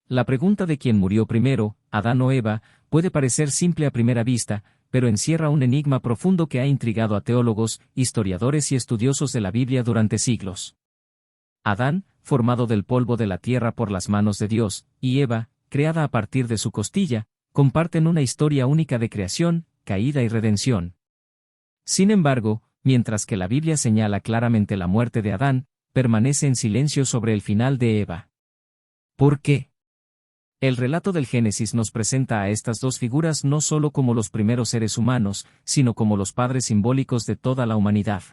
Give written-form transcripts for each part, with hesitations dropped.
La pregunta de quién murió primero, Adán o Eva, puede parecer simple a primera vista, pero encierra un enigma profundo que ha intrigado a teólogos, historiadores y estudiosos de la Biblia durante siglos. Adán, formado del polvo de la tierra por las manos de Dios, y Eva, creada a partir de su costilla, comparten una historia única de creación, caída y redención. Sin embargo, mientras que la Biblia señala claramente la muerte de Adán, permanece en silencio sobre el final de Eva. ¿Por qué? El relato del Génesis nos presenta a estas dos figuras no solo como los primeros seres humanos, sino como los padres simbólicos de toda la humanidad.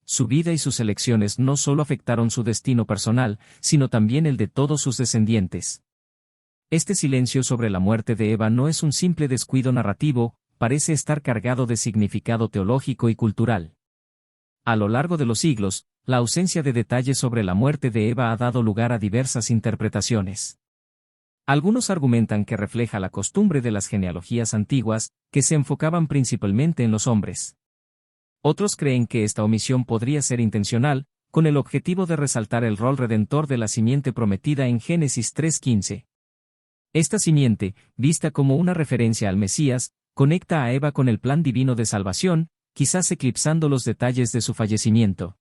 Su vida y sus elecciones no solo afectaron su destino personal, sino también el de todos sus descendientes. Este silencio sobre la muerte de Eva no es un simple descuido narrativo, parece estar cargado de significado teológico y cultural. A lo largo de los siglos, la ausencia de detalles sobre la muerte de Eva ha dado lugar a diversas interpretaciones. Algunos argumentan que refleja la costumbre de las genealogías antiguas, que se enfocaban principalmente en los hombres. Otros creen que esta omisión podría ser intencional, con el objetivo de resaltar el rol redentor de la simiente prometida en Génesis 3:15. Esta simiente, vista como una referencia al Mesías, conecta a Eva con el plan divino de salvación, quizás eclipsando los detalles de su fallecimiento.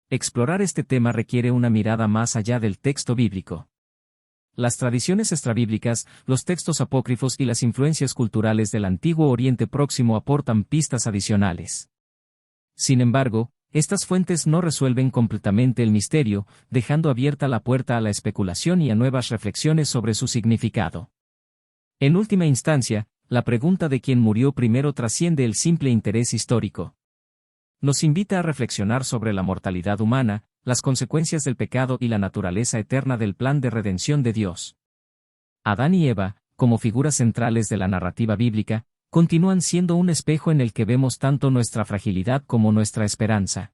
Explorar este tema requiere una mirada más allá del texto bíblico. Las tradiciones extrabíblicas, los textos apócrifos y las influencias culturales del Antiguo Oriente Próximo aportan pistas adicionales. Sin embargo, estas fuentes no resuelven completamente el misterio, dejando abierta la puerta a la especulación y a nuevas reflexiones sobre su significado. En última instancia, la pregunta de quién murió primero trasciende el simple interés histórico. Nos invita a reflexionar sobre la mortalidad humana, las consecuencias del pecado y la naturaleza eterna del plan de redención de Dios. Adán y Eva, como figuras centrales de la narrativa bíblica, continúan siendo un espejo en el que vemos tanto nuestra fragilidad como nuestra esperanza.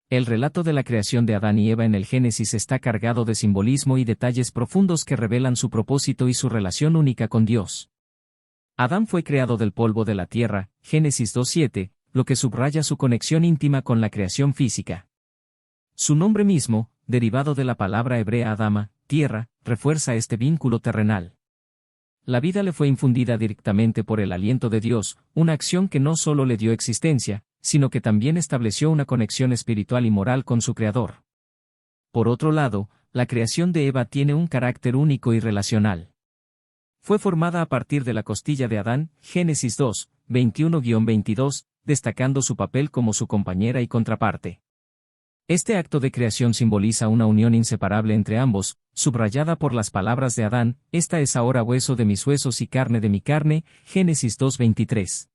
El relato de la creación de Adán y Eva en el Génesis está cargado de simbolismo y detalles profundos que revelan su propósito y su relación única con Dios. Adán fue creado del polvo de la tierra, Génesis 2:7, lo que subraya su conexión íntima con la creación física. Su nombre mismo, derivado de la palabra hebrea Adama, tierra, refuerza este vínculo terrenal. La vida le fue infundida directamente por el aliento de Dios, una acción que no solo le dio existencia, sino que también estableció una conexión espiritual y moral con su Creador. Por otro lado, la creación de Eva tiene un carácter único y relacional. Fue formada a partir de la costilla de Adán, Génesis 2, 21-22, destacando su papel como su compañera y contraparte. Este acto de creación simboliza una unión inseparable entre ambos, subrayada por las palabras de Adán, «Esta es ahora hueso de mis huesos y carne de mi carne», Génesis 2:23.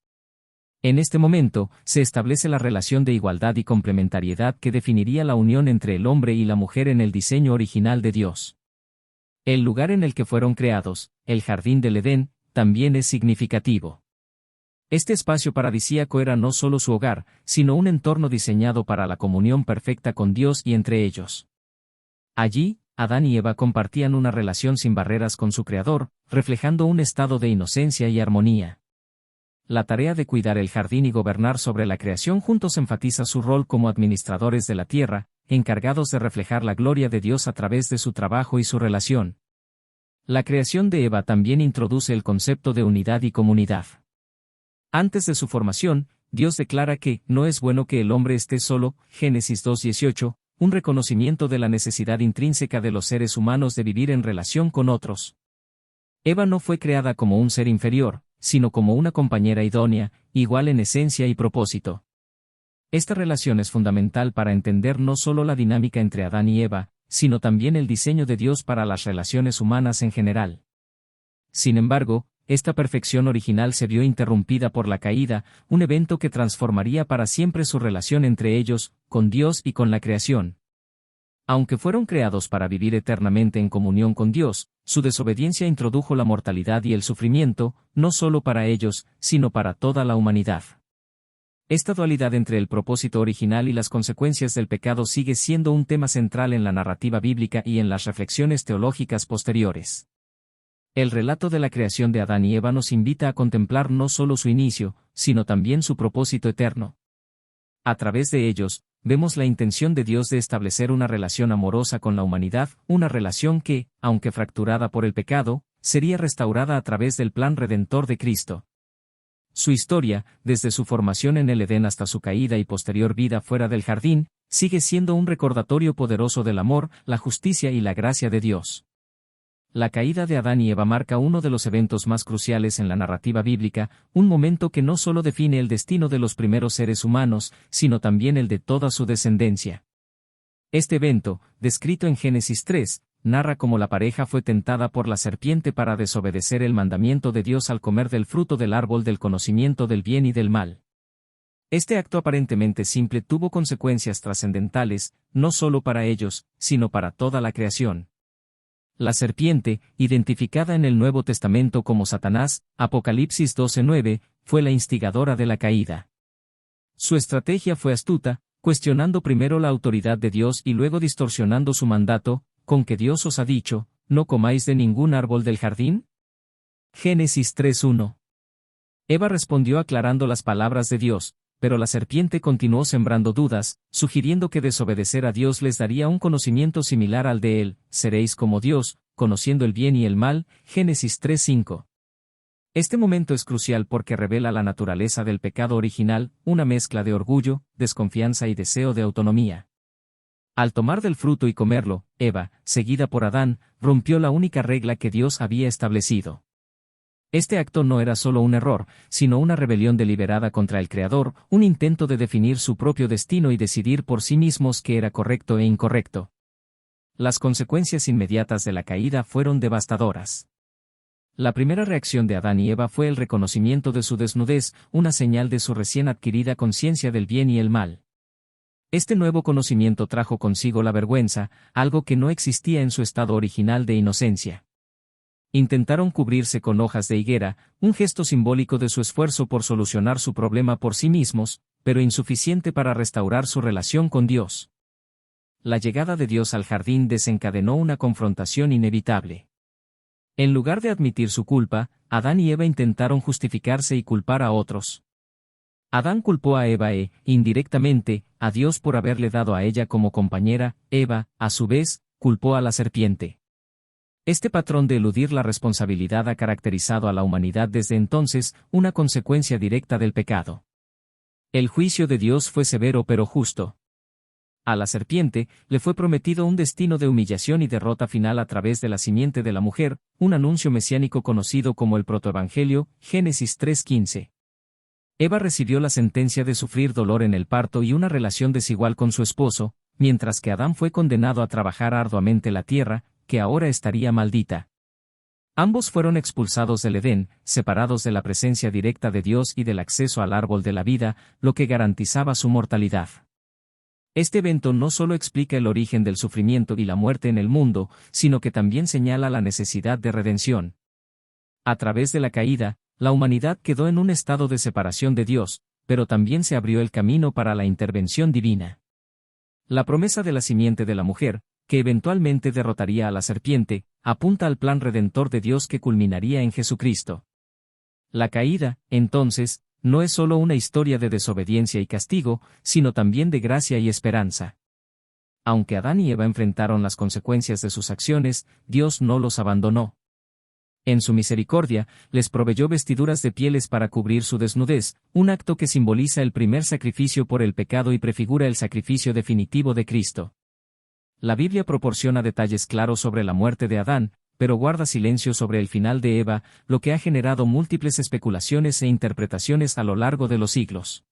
En este momento, se establece la relación de igualdad y complementariedad que definiría la unión entre el hombre y la mujer en el diseño original de Dios. El lugar en el que fueron creados, el jardín del Edén, también es significativo. Este espacio paradisíaco era no solo su hogar, sino un entorno diseñado para la comunión perfecta con Dios y entre ellos. Allí, Adán y Eva compartían una relación sin barreras con su Creador, reflejando un estado de inocencia y armonía. La tarea de cuidar el jardín y gobernar sobre la creación juntos enfatiza su rol como administradores de la tierra, encargados de reflejar la gloria de Dios a través de su trabajo y su relación. La creación de Eva también introduce el concepto de unidad y comunidad. Antes de su formación, Dios declara que no es bueno que el hombre esté solo, Génesis 2:18, un reconocimiento de la necesidad intrínseca de los seres humanos de vivir en relación con otros. Eva no fue creada como un ser inferior, sino como una compañera idónea, igual en esencia y propósito. Esta relación es fundamental para entender no solo la dinámica entre Adán y Eva, sino también el diseño de Dios para las relaciones humanas en general. Sin embargo, esta perfección original se vio interrumpida por la caída, un evento que transformaría para siempre su relación entre ellos, con Dios y con la creación. Aunque fueron creados para vivir eternamente en comunión con Dios, su desobediencia introdujo la mortalidad y el sufrimiento, no solo para ellos, sino para toda la humanidad. Esta dualidad entre el propósito original y las consecuencias del pecado sigue siendo un tema central en la narrativa bíblica y en las reflexiones teológicas posteriores. El relato de la creación de Adán y Eva nos invita a contemplar no solo su inicio, sino también su propósito eterno. A través de ellos, vemos la intención de Dios de establecer una relación amorosa con la humanidad, una relación que, aunque fracturada por el pecado, sería restaurada a través del plan redentor de Cristo. Su historia, desde su formación en el Edén hasta su caída y posterior vida fuera del jardín, sigue siendo un recordatorio poderoso del amor, la justicia y la gracia de Dios. La caída de Adán y Eva marca uno de los eventos más cruciales en la narrativa bíblica, un momento que no solo define el destino de los primeros seres humanos, sino también el de toda su descendencia. Este evento, descrito en Génesis 3, narra cómo la pareja fue tentada por la serpiente para desobedecer el mandamiento de Dios al comer del fruto del árbol del conocimiento del bien y del mal. Este acto aparentemente simple tuvo consecuencias trascendentales, no solo para ellos, sino para toda la creación. La serpiente, identificada en el Nuevo Testamento como Satanás, Apocalipsis 12:9, fue la instigadora de la caída. Su estrategia fue astuta, cuestionando primero la autoridad de Dios y luego distorsionando su mandato, con que Dios os ha dicho, ¿no comáis de ningún árbol del jardín? Génesis 3:1. Eva respondió aclarando las palabras de Dios, pero la serpiente continuó sembrando dudas, sugiriendo que desobedecer a Dios les daría un conocimiento similar al de él, seréis como Dios, conociendo el bien y el mal, Génesis 3:5. Este momento es crucial porque revela la naturaleza del pecado original, una mezcla de orgullo, desconfianza y deseo de autonomía. Al tomar del fruto y comerlo, Eva, seguida por Adán, rompió la única regla que Dios había establecido. Este acto no era solo un error, sino una rebelión deliberada contra el Creador, un intento de definir su propio destino y decidir por sí mismos qué era correcto e incorrecto. Las consecuencias inmediatas de la caída fueron devastadoras. La primera reacción de Adán y Eva fue el reconocimiento de su desnudez, una señal de su recién adquirida conciencia del bien y el mal. Este nuevo conocimiento trajo consigo la vergüenza, algo que no existía en su estado original de inocencia. Intentaron cubrirse con hojas de higuera, un gesto simbólico de su esfuerzo por solucionar su problema por sí mismos, pero insuficiente para restaurar su relación con Dios. La llegada de Dios al jardín desencadenó una confrontación inevitable. En lugar de admitir su culpa, Adán y Eva intentaron justificarse y culpar a otros. Adán culpó a Eva indirectamente, a Dios por haberle dado a ella como compañera. Eva, a su vez, culpó a la serpiente. Este patrón de eludir la responsabilidad ha caracterizado a la humanidad desde entonces, una consecuencia directa del pecado. El juicio de Dios fue severo pero justo. A la serpiente le fue prometido un destino de humillación y derrota final a través de la simiente de la mujer, un anuncio mesiánico conocido como el protoevangelio, Génesis 3:15. Eva recibió la sentencia de sufrir dolor en el parto y una relación desigual con su esposo, mientras que Adán fue condenado a trabajar arduamente la tierra, que ahora estaría maldita. Ambos fueron expulsados del Edén, separados de la presencia directa de Dios y del acceso al árbol de la vida, lo que garantizaba su mortalidad. Este evento no solo explica el origen del sufrimiento y la muerte en el mundo, sino que también señala la necesidad de redención. A través de la caída, la humanidad quedó en un estado de separación de Dios, pero también se abrió el camino para la intervención divina. La promesa de la simiente de la mujer, que eventualmente derrotaría a la serpiente, apunta al plan redentor de Dios que culminaría en Jesucristo. La caída, entonces, no es solo una historia de desobediencia y castigo, sino también de gracia y esperanza. Aunque Adán y Eva enfrentaron las consecuencias de sus acciones, Dios no los abandonó. En su misericordia, les proveyó vestiduras de pieles para cubrir su desnudez, un acto que simboliza el primer sacrificio por el pecado y prefigura el sacrificio definitivo de Cristo. La Biblia proporciona detalles claros sobre la muerte de Adán, pero guarda silencio sobre el final de Eva, lo que ha generado múltiples especulaciones e interpretaciones a lo largo de los siglos.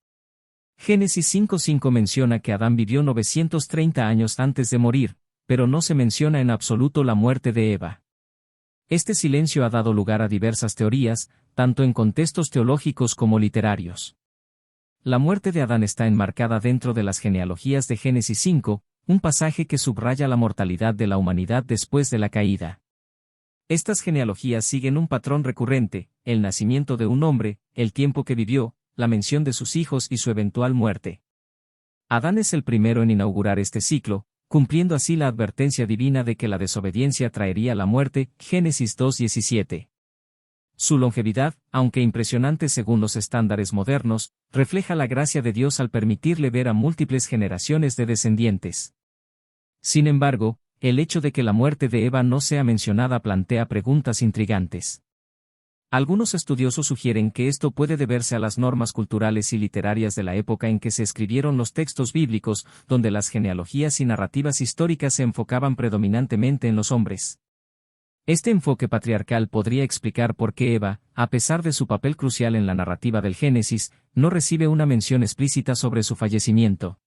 Génesis 5:5 menciona que Adán vivió 930 años antes de morir, pero no se menciona en absoluto la muerte de Eva. Este silencio ha dado lugar a diversas teorías, tanto en contextos teológicos como literarios. La muerte de Adán está enmarcada dentro de las genealogías de Génesis 5, un pasaje que subraya la mortalidad de la humanidad después de la caída. Estas genealogías siguen un patrón recurrente: el nacimiento de un hombre, el tiempo que vivió, la mención de sus hijos y su eventual muerte. Adán es el primero en inaugurar este ciclo, cumpliendo así la advertencia divina de que la desobediencia traería la muerte, Génesis 2:17. Su longevidad, aunque impresionante según los estándares modernos, refleja la gracia de Dios al permitirle ver a múltiples generaciones de descendientes. Sin embargo, el hecho de que la muerte de Eva no sea mencionada plantea preguntas intrigantes. Algunos estudiosos sugieren que esto puede deberse a las normas culturales y literarias de la época en que se escribieron los textos bíblicos, donde las genealogías y narrativas históricas se enfocaban predominantemente en los hombres. Este enfoque patriarcal podría explicar por qué Eva, a pesar de su papel crucial en la narrativa del Génesis, no recibe una mención explícita sobre su fallecimiento.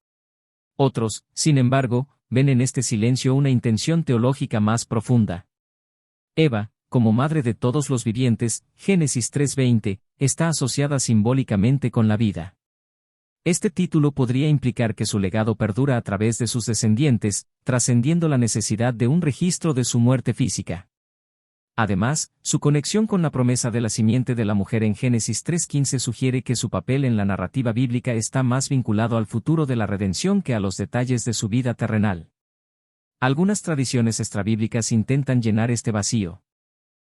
Otros, sin embargo, ven en este silencio una intención teológica más profunda. Eva, como madre de todos los vivientes, Génesis 3:20, está asociada simbólicamente con la vida. Este título podría implicar que su legado perdura a través de sus descendientes, trascendiendo la necesidad de un registro de su muerte física. Además, su conexión con la promesa de la simiente de la mujer en Génesis 3:15 sugiere que su papel en la narrativa bíblica está más vinculado al futuro de la redención que a los detalles de su vida terrenal. Algunas tradiciones extrabíblicas intentan llenar este vacío.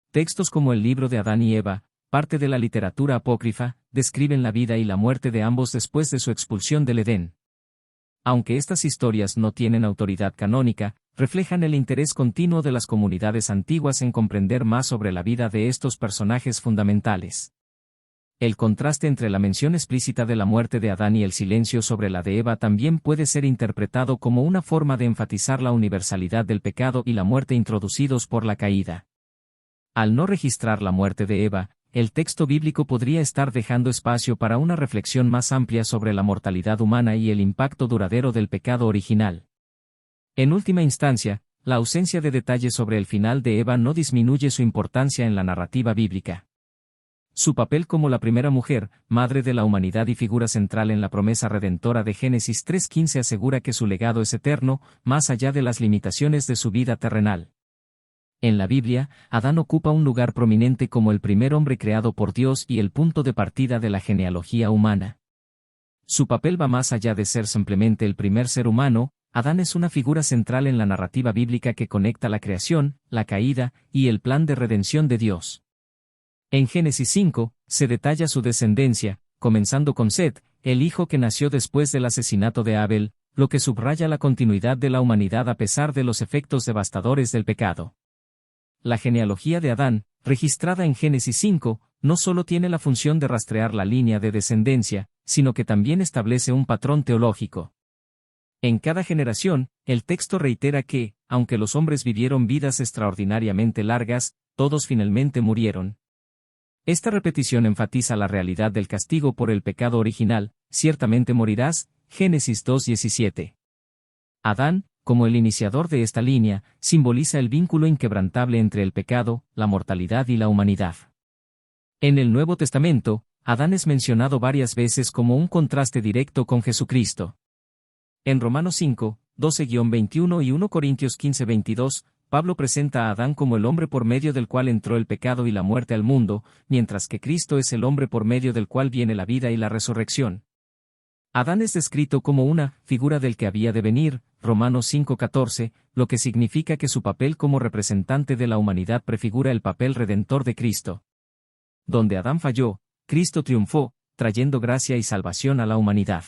Textos como el libro de Adán y Eva, parte de la literatura apócrifa, describen la vida y la muerte de ambos después de su expulsión del Edén. Aunque estas historias no tienen autoridad canónica, reflejan el interés continuo de las comunidades antiguas en comprender más sobre la vida de estos personajes fundamentales. El contraste entre la mención explícita de la muerte de Adán y el silencio sobre la de Eva también puede ser interpretado como una forma de enfatizar la universalidad del pecado y la muerte introducidos por la caída. Al no registrar la muerte de Eva, el texto bíblico podría estar dejando espacio para una reflexión más amplia sobre la mortalidad humana y el impacto duradero del pecado original. En última instancia, la ausencia de detalles sobre el final de Eva no disminuye su importancia en la narrativa bíblica. Su papel como la primera mujer, madre de la humanidad y figura central en la promesa redentora de Génesis 3:15 asegura que su legado es eterno, más allá de las limitaciones de su vida terrenal. En la Biblia, Adán ocupa un lugar prominente como el primer hombre creado por Dios y el punto de partida de la genealogía humana. Su papel va más allá de ser simplemente el primer ser humano. Adán es una figura central en la narrativa bíblica que conecta la creación, la caída, y el plan de redención de Dios. En Génesis 5, se detalla su descendencia, comenzando con Set, el hijo que nació después del asesinato de Abel, lo que subraya la continuidad de la humanidad a pesar de los efectos devastadores del pecado. La genealogía de Adán, registrada en Génesis 5, no solo tiene la función de rastrear la línea de descendencia, sino que también establece un patrón teológico. En cada generación, el texto reitera que, aunque los hombres vivieron vidas extraordinariamente largas, todos finalmente murieron. Esta repetición enfatiza la realidad del castigo por el pecado original, ciertamente morirás, Génesis 2:17. Adán, como el iniciador de esta línea, simboliza el vínculo inquebrantable entre el pecado, la mortalidad y la humanidad. En el Nuevo Testamento, Adán es mencionado varias veces como un contraste directo con Jesucristo. En Romanos 5, 12-21 y 1 Corintios 15-22, Pablo presenta a Adán como el hombre por medio del cual entró el pecado y la muerte al mundo, mientras que Cristo es el hombre por medio del cual viene la vida y la resurrección. Adán es descrito como una figura del que había de venir, Romanos 5:14, lo que significa que su papel como representante de la humanidad prefigura el papel redentor de Cristo. Donde Adán falló, Cristo triunfó, trayendo gracia y salvación a la humanidad.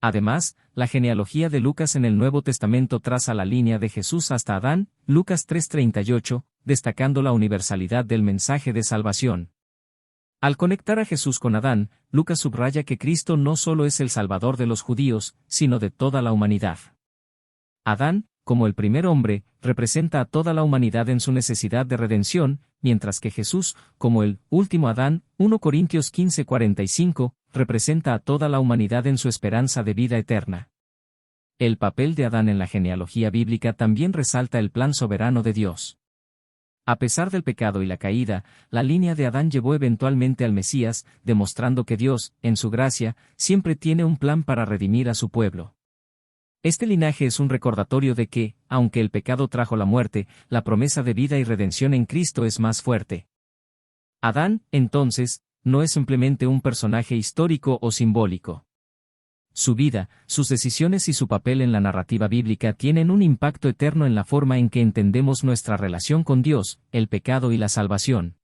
Además, la genealogía de Lucas en el Nuevo Testamento traza la línea de Jesús hasta Adán, Lucas 3:38, destacando la universalidad del mensaje de salvación. Al conectar a Jesús con Adán, Lucas subraya que Cristo no solo es el Salvador de los judíos, sino de toda la humanidad. Adán, como el primer hombre, representa a toda la humanidad en su necesidad de redención, mientras que Jesús, como el último Adán, 1 Corintios 15:45, representa a toda la humanidad en su esperanza de vida eterna. El papel de Adán en la genealogía bíblica también resalta el plan soberano de Dios. A pesar del pecado y la caída, la línea de Adán llevó eventualmente al Mesías, demostrando que Dios, en su gracia, siempre tiene un plan para redimir a su pueblo. Este linaje es un recordatorio de que, aunque el pecado trajo la muerte, la promesa de vida y redención en Cristo es más fuerte. Adán, entonces, no es simplemente un personaje histórico o simbólico. Su vida, sus decisiones y su papel en la narrativa bíblica tienen un impacto eterno en la forma en que entendemos nuestra relación con Dios, el pecado y la salvación.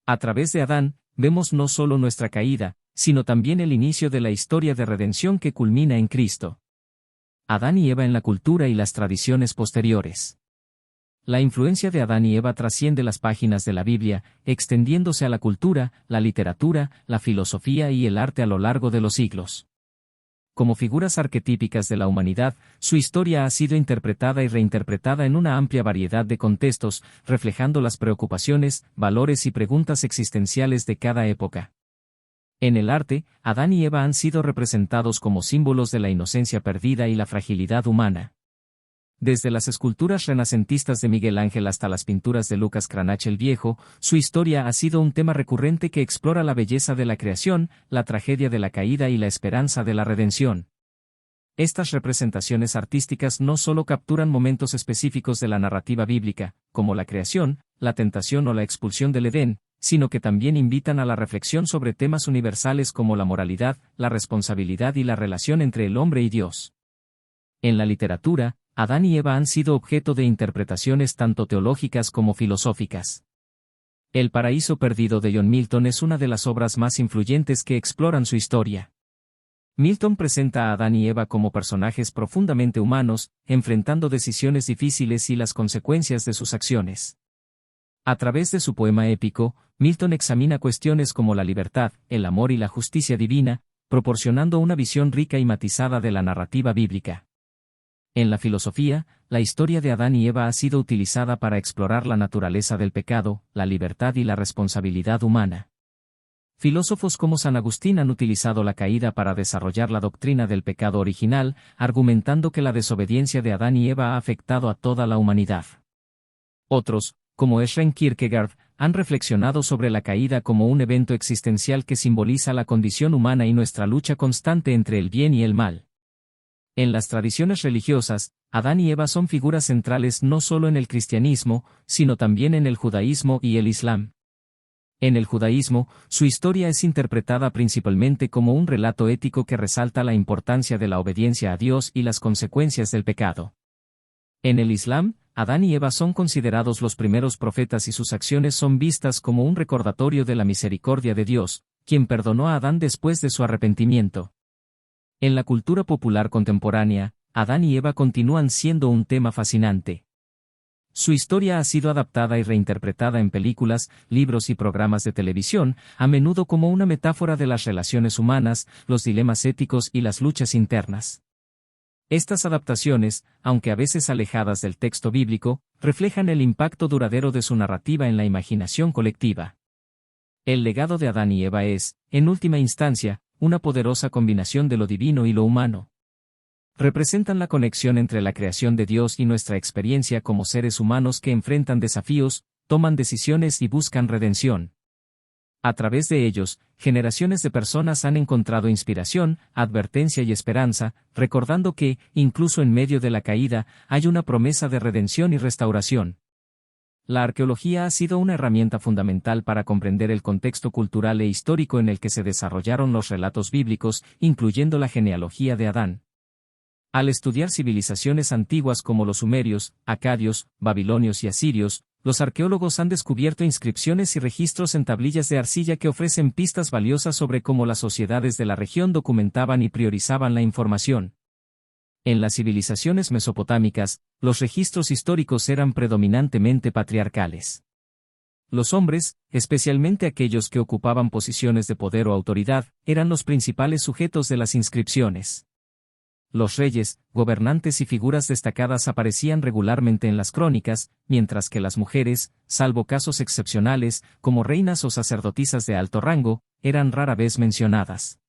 A través de Adán, vemos no solo nuestra caída, sino también el inicio de la historia de redención que culmina en Cristo. Adán y Eva en la cultura y las tradiciones posteriores. La influencia de Adán y Eva trasciende las páginas de la Biblia, extendiéndose a la cultura, la literatura, la filosofía y el arte a lo largo de los siglos. Como figuras arquetípicas de la humanidad, su historia ha sido interpretada y reinterpretada en una amplia variedad de contextos, reflejando las preocupaciones, valores y preguntas existenciales de cada época. En el arte, Adán y Eva han sido representados como símbolos de la inocencia perdida y la fragilidad humana. Desde las esculturas renacentistas de Miguel Ángel hasta las pinturas de Lucas Cranach el Viejo, su historia ha sido un tema recurrente que explora la belleza de la creación, la tragedia de la caída y la esperanza de la redención. Estas representaciones artísticas no solo capturan momentos específicos de la narrativa bíblica, como la creación, la tentación o la expulsión del Edén, sino que también invitan a la reflexión sobre temas universales como la moralidad, la responsabilidad y la relación entre el hombre y Dios. En la literatura, Adán y Eva han sido objeto de interpretaciones tanto teológicas como filosóficas. El paraíso perdido de John Milton es una de las obras más influyentes que exploran su historia. Milton presenta a Adán y Eva como personajes profundamente humanos, enfrentando decisiones difíciles y las consecuencias de sus acciones. A través de su poema épico, Milton examina cuestiones como la libertad, el amor y la justicia divina, proporcionando una visión rica y matizada de la narrativa bíblica. En la filosofía, la historia de Adán y Eva ha sido utilizada para explorar la naturaleza del pecado, la libertad y la responsabilidad humana. Filósofos como San Agustín han utilizado la caída para desarrollar la doctrina del pecado original, argumentando que la desobediencia de Adán y Eva ha afectado a toda la humanidad. Otros, como Søren Kierkegaard, han reflexionado sobre la caída como un evento existencial que simboliza la condición humana y nuestra lucha constante entre el bien y el mal. En las tradiciones religiosas, Adán y Eva son figuras centrales no solo en el cristianismo, sino también en el judaísmo y el islam. En el judaísmo, su historia es interpretada principalmente como un relato ético que resalta la importancia de la obediencia a Dios y las consecuencias del pecado. En el islam, Adán y Eva son considerados los primeros profetas y sus acciones son vistas como un recordatorio de la misericordia de Dios, quien perdonó a Adán después de su arrepentimiento. En la cultura popular contemporánea, Adán y Eva continúan siendo un tema fascinante. Su historia ha sido adaptada y reinterpretada en películas, libros y programas de televisión, a menudo como una metáfora de las relaciones humanas, los dilemas éticos y las luchas internas. Estas adaptaciones, aunque a veces alejadas del texto bíblico, reflejan el impacto duradero de su narrativa en la imaginación colectiva. El legado de Adán y Eva es, en última instancia, una poderosa combinación de lo divino y lo humano. Representan la conexión entre la creación de Dios y nuestra experiencia como seres humanos que enfrentan desafíos, toman decisiones y buscan redención. A través de ellos, generaciones de personas han encontrado inspiración, advertencia y esperanza, recordando que, incluso en medio de la caída, hay una promesa de redención y restauración. La arqueología ha sido una herramienta fundamental para comprender el contexto cultural e histórico en el que se desarrollaron los relatos bíblicos, incluyendo la genealogía de Adán. Al estudiar civilizaciones antiguas como los sumerios, acadios, babilonios y asirios, los arqueólogos han descubierto inscripciones y registros en tablillas de arcilla que ofrecen pistas valiosas sobre cómo las sociedades de la región documentaban y priorizaban la información. En las civilizaciones mesopotámicas, los registros históricos eran predominantemente patriarcales. Los hombres, especialmente aquellos que ocupaban posiciones de poder o autoridad, eran los principales sujetos de las inscripciones. Los reyes, gobernantes y figuras destacadas aparecían regularmente en las crónicas, mientras que las mujeres, salvo casos excepcionales, como reinas o sacerdotisas de alto rango, eran rara vez mencionadas.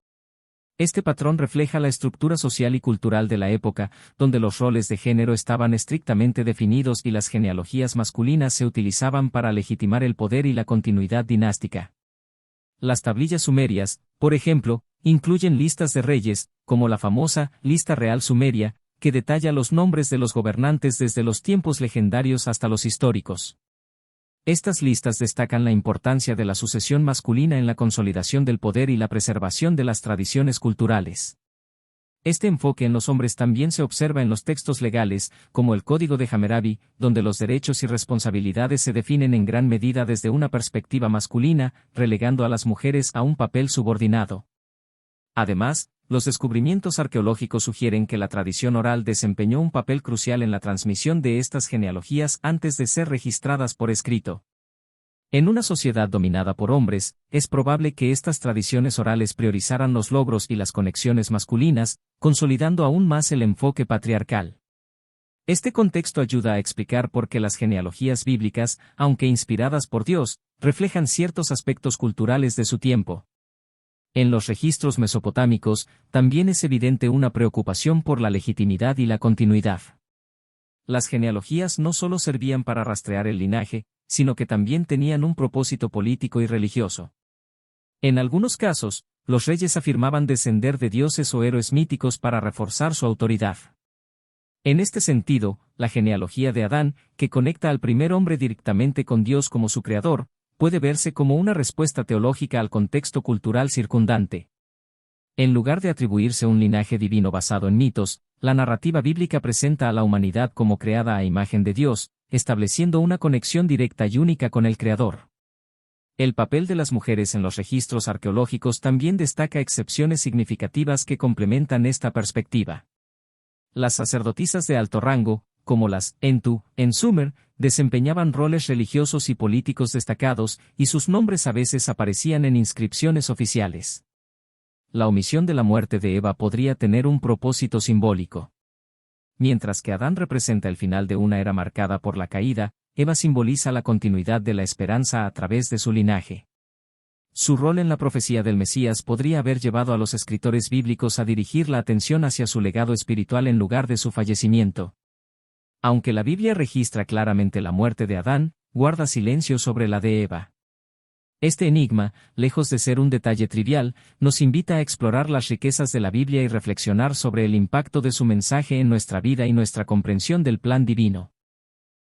Este patrón refleja la estructura social y cultural de la época, donde los roles de género estaban estrictamente definidos y las genealogías masculinas se utilizaban para legitimar el poder y la continuidad dinástica. Las tablillas sumerias, por ejemplo, incluyen listas de reyes, como la famosa Lista Real Sumeria, que detalla los nombres de los gobernantes desde los tiempos legendarios hasta los históricos. Estas listas destacan la importancia de la sucesión masculina en la consolidación del poder y la preservación de las tradiciones culturales. Este enfoque en los hombres también se observa en los textos legales, como el Código de Hammurabi, donde los derechos y responsabilidades se definen en gran medida desde una perspectiva masculina, relegando a las mujeres a un papel subordinado. Además, los descubrimientos arqueológicos sugieren que la tradición oral desempeñó un papel crucial en la transmisión de estas genealogías antes de ser registradas por escrito. En una sociedad dominada por hombres, es probable que estas tradiciones orales priorizaran los logros y las conexiones masculinas, consolidando aún más el enfoque patriarcal. Este contexto ayuda a explicar por qué las genealogías bíblicas, aunque inspiradas por Dios, reflejan ciertos aspectos culturales de su tiempo. En los registros mesopotámicos, también es evidente una preocupación por la legitimidad y la continuidad. Las genealogías no solo servían para rastrear el linaje, sino que también tenían un propósito político y religioso. En algunos casos, los reyes afirmaban descender de dioses o héroes míticos para reforzar su autoridad. En este sentido, la genealogía de Adán, que conecta al primer hombre directamente con Dios como su creador, puede verse como una respuesta teológica al contexto cultural circundante. En lugar de atribuirse un linaje divino basado en mitos, la narrativa bíblica presenta a la humanidad como creada a imagen de Dios, estableciendo una conexión directa y única con el Creador. El papel de las mujeres en los registros arqueológicos también destaca excepciones significativas que complementan esta perspectiva. Las sacerdotisas de alto rango, como las Entu, en Sumer, desempeñaban roles religiosos y políticos destacados, y sus nombres a veces aparecían en inscripciones oficiales. La omisión de la muerte de Eva podría tener un propósito simbólico. Mientras que Adán representa el final de una era marcada por la caída, Eva simboliza la continuidad de la esperanza a través de su linaje. Su rol en la profecía del Mesías podría haber llevado a los escritores bíblicos a dirigir la atención hacia su legado espiritual en lugar de su fallecimiento. Aunque la Biblia registra claramente la muerte de Adán, guarda silencio sobre la de Eva. Este enigma, lejos de ser un detalle trivial, nos invita a explorar las riquezas de la Biblia y reflexionar sobre el impacto de su mensaje en nuestra vida y nuestra comprensión del plan divino.